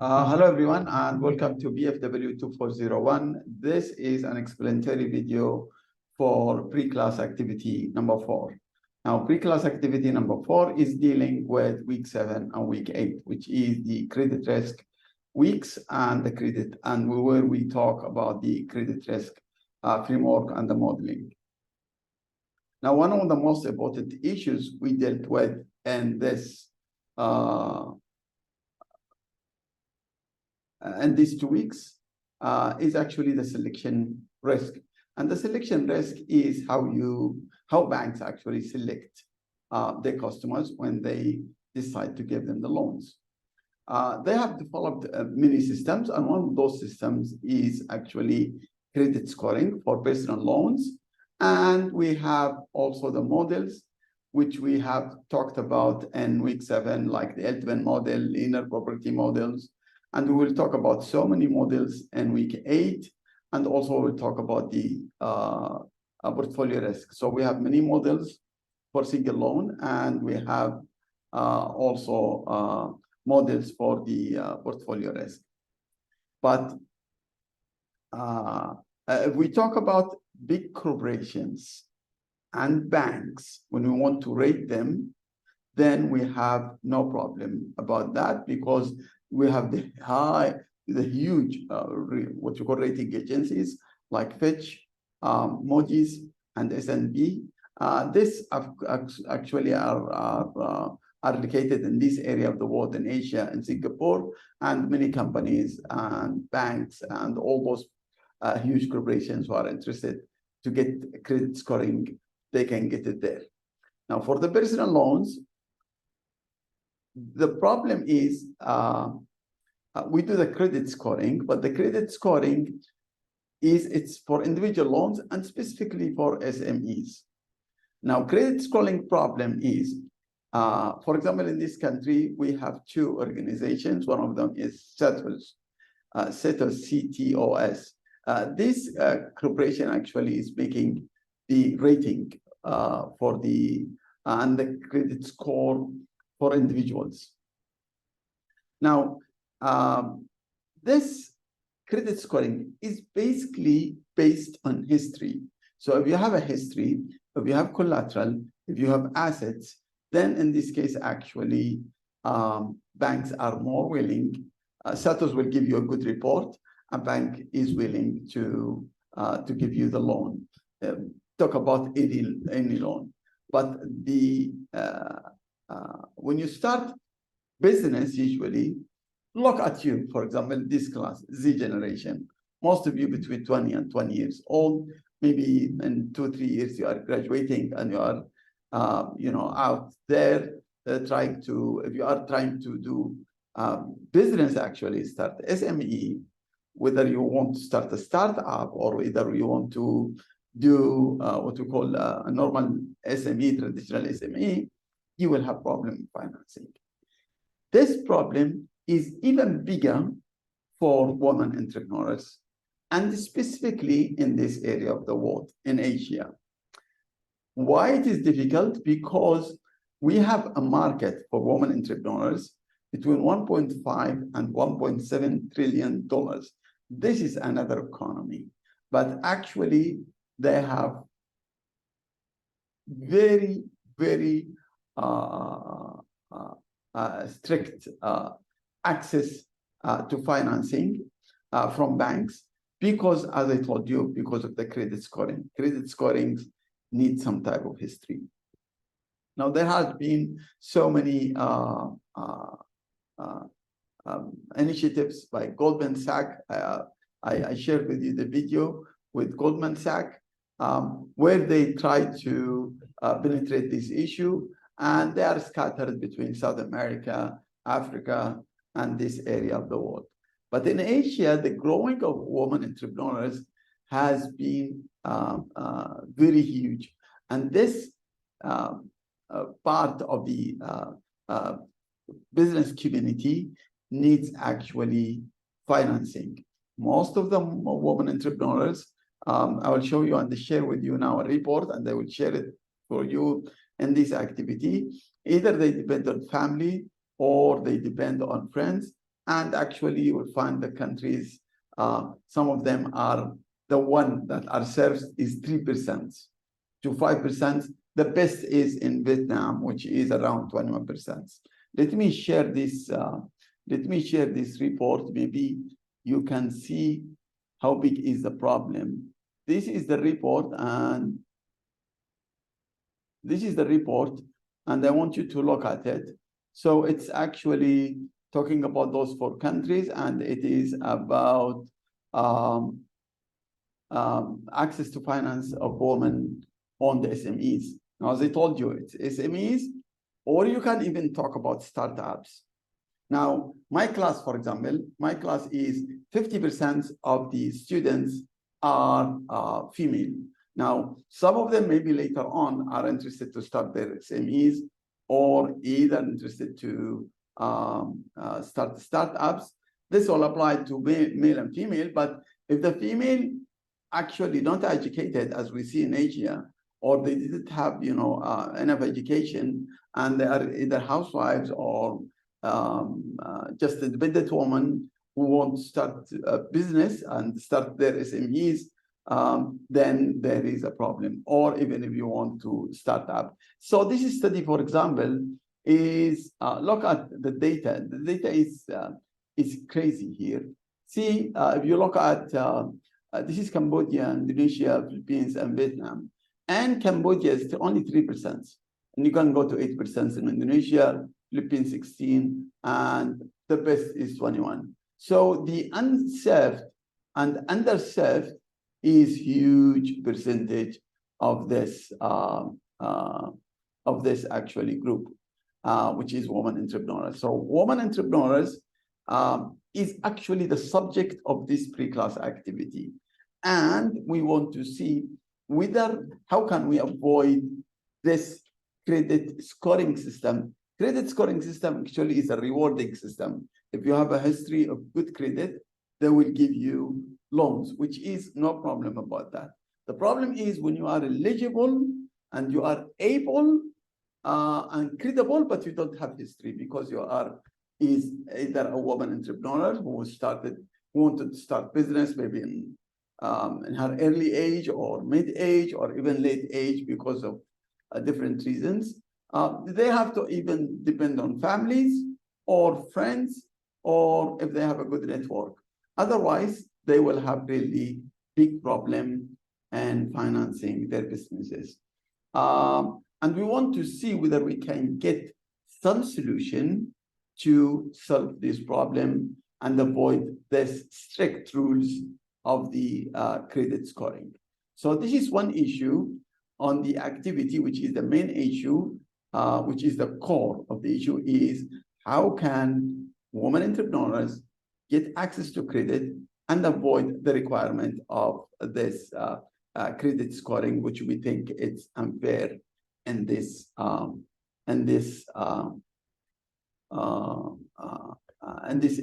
Hello everyone and welcome to BFW 2401. This is an explanatory video for pre-class activity number 4. Now, pre-class activity number 4 is dealing with week 7 and week 8, which is the credit risk weeks and the credit, and where we talk about the credit risk framework and the modeling. Now, one of the most important issues we dealt with in this and these 2 weeks is actually the selection risk. And the selection risk is how banks actually select their customers when they decide to give them the loans. They have developed many systems, and one of those systems is actually credit scoring for personal loans. And we have also the models, which we have talked about in week 7, like the Eltman model, linear property models. And we will talk about so many models in week 8, and also we'll talk about the portfolio risk. So we have many models for single loan, and we have also models for the portfolio risk. But if we talk about big corporations and banks, when we want to rate them, then we have no problem about that, because we have the huge, what you call rating agencies like Fitch, Moody's, and S&P. This actually are located in this area of the world, in Asia and Singapore, and many companies and banks and all those huge corporations who are interested to get credit scoring, they can get it there. Now, for the personal loans, the problem is we do the credit scoring, but the credit scoring it's for individual loans and specifically for SMEs. Now, credit scoring problem is, for example, in this country, we have 2 organizations. One of them is CETOS, CTOS. This corporation actually is making the rating for and the credit score for individuals. Now, this credit scoring is basically based on history. So if you have a history, if you have collateral, if you have assets, then in this case, actually, banks are more willing. CETOS will give you a good report. A bank is willing to give you the loan. Talk about any loan. But when you start business, usually, look at you, for example, this class, Z generation. Most of you between 20 and 20 years old, maybe in 2 or 3 years you are graduating and you are, out there if you are trying to do business, actually start SME, whether you want to start a startup or whether you want to do what we call a normal SME, traditional SME, you will have problem financing. This problem is even bigger for women entrepreneurs, and specifically in this area of the world, in Asia. Why it is difficult? Because we have a market for women entrepreneurs between $1.5 and $1.7 trillion. This is another economy, but actually they have very, very strict access to financing from banks, because, as I told you, because of the credit scoring. Credit scoring needs some type of history. Now, there has been so many initiatives by Goldman Sachs. I shared with you the video with Goldman Sachs, where they try to penetrate this issue, and they are scattered between South America, Africa, and this area of the world. But in Asia, the growing of women entrepreneurs has been very huge. And this part of the business community needs actually financing. Most of the women entrepreneurs, I will show you and share with you now a report, and I will share it for you in this activity. Either they depend on family or they depend on friends, And actually, you will find the countries, some of them are the one that are served is 3% to 5%. The best is in Vietnam, which is around 21%. Let me share this. Let me share this report. Maybe you can see how big is the problem. This is the report, and this is the report, and I want you to look at it. So it's actually talking about those 4 countries, and it is about access to finance of women on the SMEs. Now, as I told you, it's SMEs, or you can even talk about startups. Now, my class, for example, my class is 50% of the students are female. Now, some of them maybe later on are interested to start their SMEs, or either interested to start startups. This will apply to male and female, but if the female actually not educated, as we see in Asia, or they didn't have enough education, and they are either housewives or just independent women who want to start a business and start their SMEs, then there is a problem. Or even if you want to start up. So this study, for example, is look at the data. The data is crazy here. See, if you look at this is Cambodia, Indonesia, Philippines, and Vietnam. And Cambodia is only 3%. And you can go to 8% in Indonesia, Philippines 16, and the best is 21. So the unserved and underserved is huge percentage of this actually group, which is women entrepreneurs. So women entrepreneurs is actually the subject of this pre-class activity. And we want to see how can we avoid this credit scoring system. Credit scoring system actually is a rewarding system. If you have a history of good credit, they will give you loans, which is no problem about that. The problem is when you are eligible and you are able and credible, but you don't have history because you are either a woman entrepreneur who wanted to start business maybe in her early age or mid-age or even late age because of different reasons. They have to even depend on families or friends, or if they have a good network. Otherwise, they will have really big problem in financing their businesses. And we want to see whether we can get some solution to solve this problem and avoid this strict rules of the credit scoring. So this is one issue on the activity, which is the main issue, which is the core of the issue, is how can women entrepreneurs get access to credit and avoid the requirement of this credit scoring, which we think it's unfair in this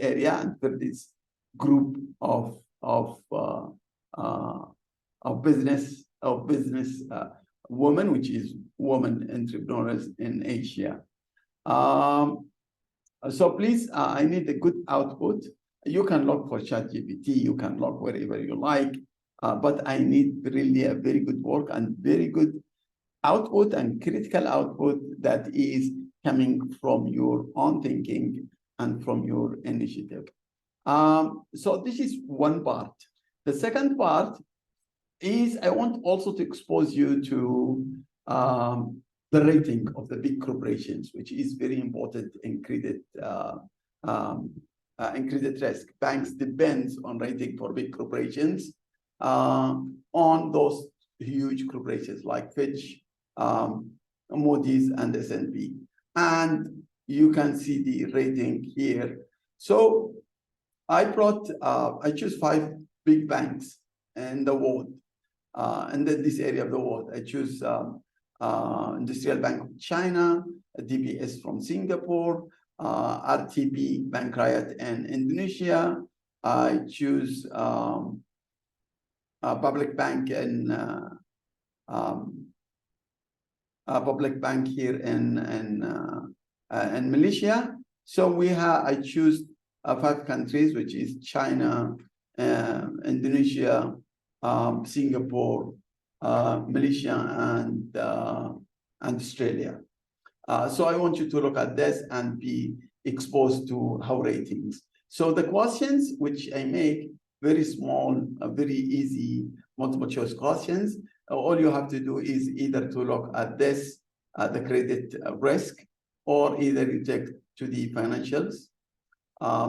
area and for this group of business women, which is women entrepreneurs in Asia. So please, I need a good output. You can look for ChatGPT, you can look wherever you like, but I need really a very good work and very good output and critical output that is coming from your own thinking and from your initiative. So this is one part. The second part is I want also to expose you to the rating of the big corporations, which is very important in credit risk. Banks depends on rating for big corporations on those huge corporations like Fitch, Moody's, and S&P. And you can see the rating here. So I choose 5 big banks in the world, and then this area of the world. I choose Industrial Bank of China, DBS from Singapore, RTP Bank Rakyat in Indonesia. I choose Public Bank in Public Bank here in Malaysia. So I choose 5 countries, which is China, Indonesia, Singapore, Malaysia, and Australia. So I want you to look at this and be exposed to how ratings. So the questions which I make very small, very easy multiple choice questions. All you have to do is either to look at this, the credit risk, or either you take to the financials,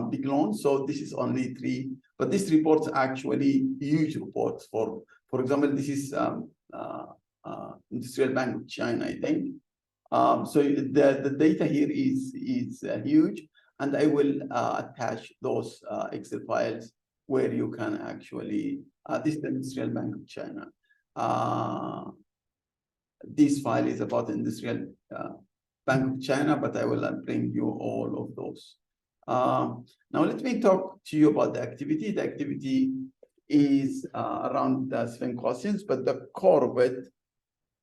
big loans. So this is only 3, but this report's actually huge reports. For example, this is Industrial Bank of China, I think. So the data here is huge, and I will attach those Excel files where you can actually, this is the Industrial Bank of China. This file is about Industrial Bank of China, but I will bring you all of those. Now let me talk to you about the activity. The activity is around the 7 questions, but the core of it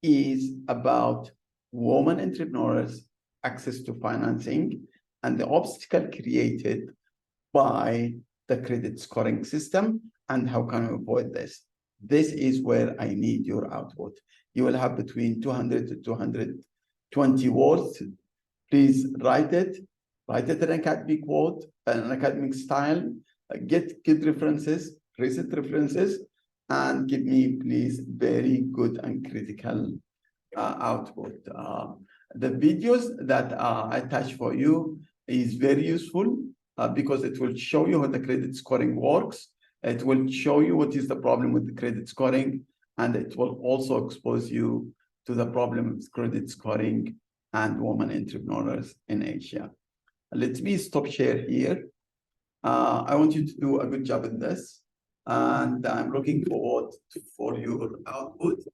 is about women entrepreneurs, access to financing, and the obstacle created by the credit scoring system, and how can we avoid this. This is where I need your output. You will have between 200 to 220 words. Please write it in academic quote, an academic style, get good references, recent references, and give me, please, very good and critical output. The videos that I attach for you is very useful because it will show you how the credit scoring works. It will show you what is the problem with the credit scoring, and it will also expose you to the problem of credit scoring and women entrepreneurs in Asia. Let me stop share here. I want you to do a good job in this, and I'm looking forward for your output.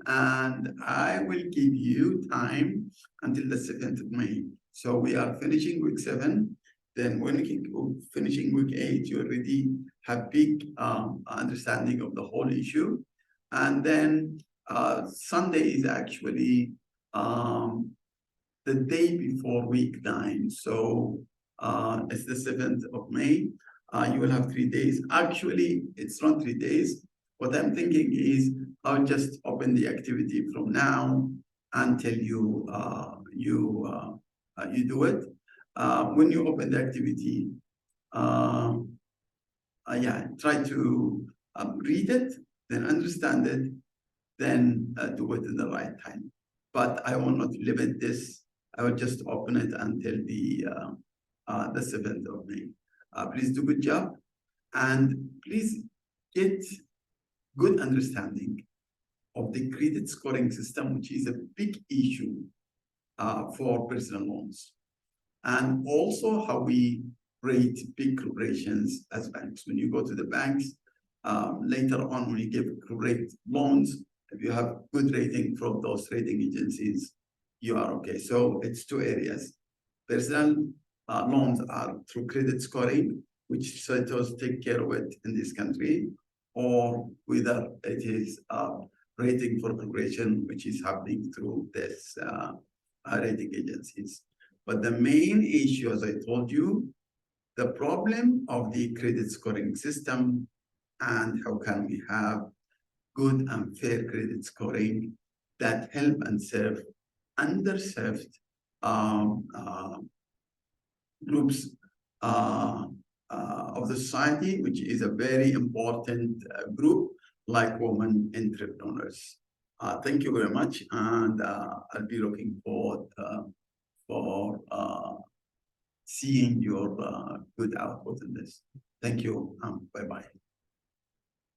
And I will give you time until the 7th of May. So we are finishing week 7. Then when we finishing week 8, you already have big understanding of the whole issue. And then Sunday is actually the day before week 9. So it's the 7th of May. You will have 3 days. Actually, it's not 3 days. What I'm thinking is I'll just open the activity from now until you do it. When you open the activity, try to read it, then understand it, then do it in the right time. But I will not limit this. I will just open it until the 7th of May. Please do a good job, and please get good understanding of the credit scoring system, which is a big issue for personal loans, and also how we rate big corporations as banks. When you go to the banks, later on when you give corporate loans, if you have good rating from those rating agencies, you are okay. So it's 2 areas. Personal loans are through credit scoring, which CETOs take care of it in this country, or whether it is rating for corporation, which is happening through this rating agencies. But the main issue, as I told you, the problem of the credit scoring system, and how can we have good and fair credit scoring that help and serve underserved groups of the society, which is a very important group like women entrepreneurs. Thank you very much, and I'll be looking forward for seeing your good output in this. Thank you. Bye-bye.